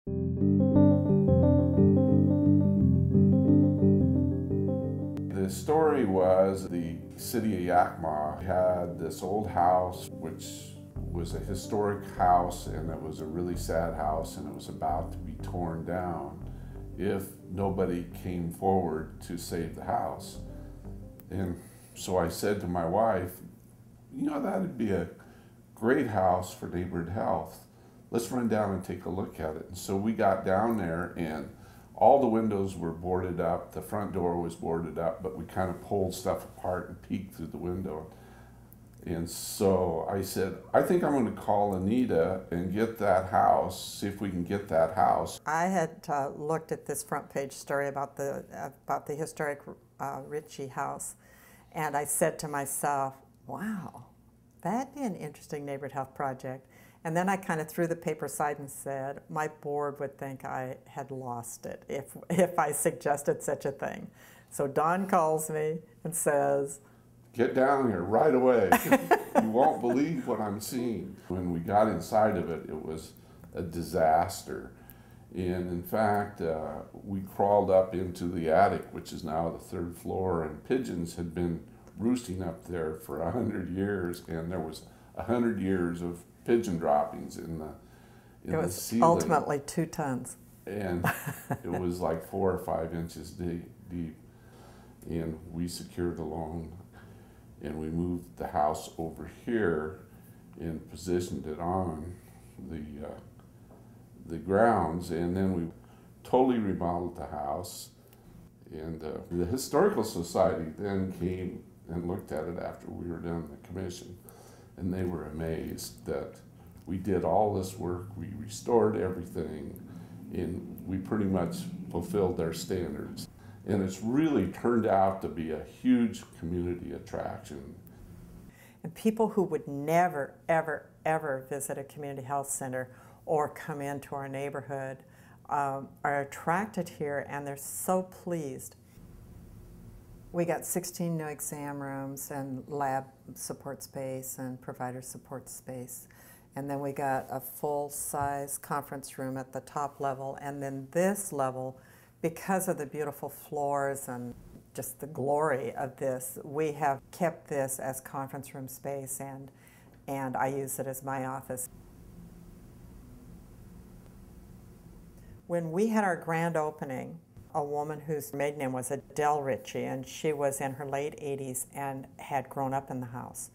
The story was the city of Yakima had this old house, which was a historic house, and it was a really sad house, and it was about to be torn down if nobody came forward to save the house. And so I said to my wife, you know, that'd be a great house for neighborhood health. Let's run down and take a look at it. And so we got down there, and all the windows were boarded up. The front door was boarded up, but we kind of pulled stuff apart and peeked through the window. And so I said, I think I'm going to call Anita and get that house, see if we can get that house. I had looked at this front page story about the historic Richey house, and I said to myself, wow, that'd be an interesting neighborhood health project. And then I kind of threw the paper aside and said, my board would think I had lost it if I suggested such a thing. So Don calls me and says, get down here right away. You won't believe what I'm seeing. When we got inside of it, it was a disaster. And in fact, we crawled up into the attic, which is now the 3rd floor, and pigeons had been roosting up there for 100 years, and there was 100 years of pigeon droppings in the ceiling. It was ultimately 2 tons. And it was like 4 or 5 inches deep. And we secured a loan, and we moved the house over here and positioned it on the grounds, and then we totally remodeled the house. And the Historical Society then came and looked at it after we were done the commission, and they were amazed that we did all this work, we restored everything, and we pretty much fulfilled their standards. And it's really turned out to be a huge community attraction. And people who would never, ever, ever visit a community health center or come into our neighborhood are attracted here, and they're so pleased. We got 16 new exam rooms and lab support space and provider support space. And then we got a full-size conference room at the top level, and then this level, because of the beautiful floors and just the glory of this, we have kept this as conference room space, and I use it as my office. When we had our grand opening, a woman whose maiden name was Adele Richey, and she was in her late 80s and had grown up in the house.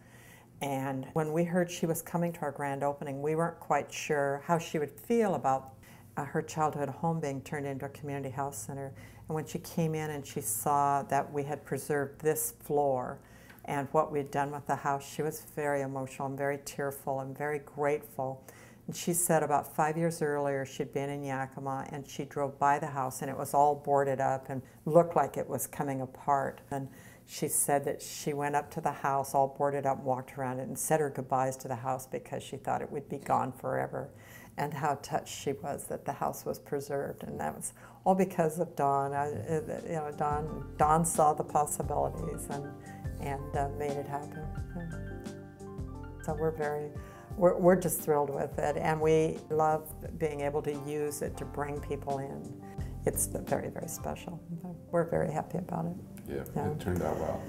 And when we heard she was coming to our grand opening, we weren't quite sure how she would feel about her childhood home being turned into a community health center. And when she came in and she saw that we had preserved this floor and what we had done with the house, she was very emotional and very tearful and very grateful. And she said about 5 years earlier she'd been in Yakima, and she drove by the house and it was all boarded up and looked like it was coming apart. And she said that she went up to the house all boarded up and walked around it and said her goodbyes to the house because she thought it would be gone forever, and how touched she was that the house was preserved. And that was all because of Don. Don saw the possibilities and made it happen. So we're just thrilled with it, and we love being able to use it to bring people in. It's very, very special. We're very happy about it. Yeah, it turned out well.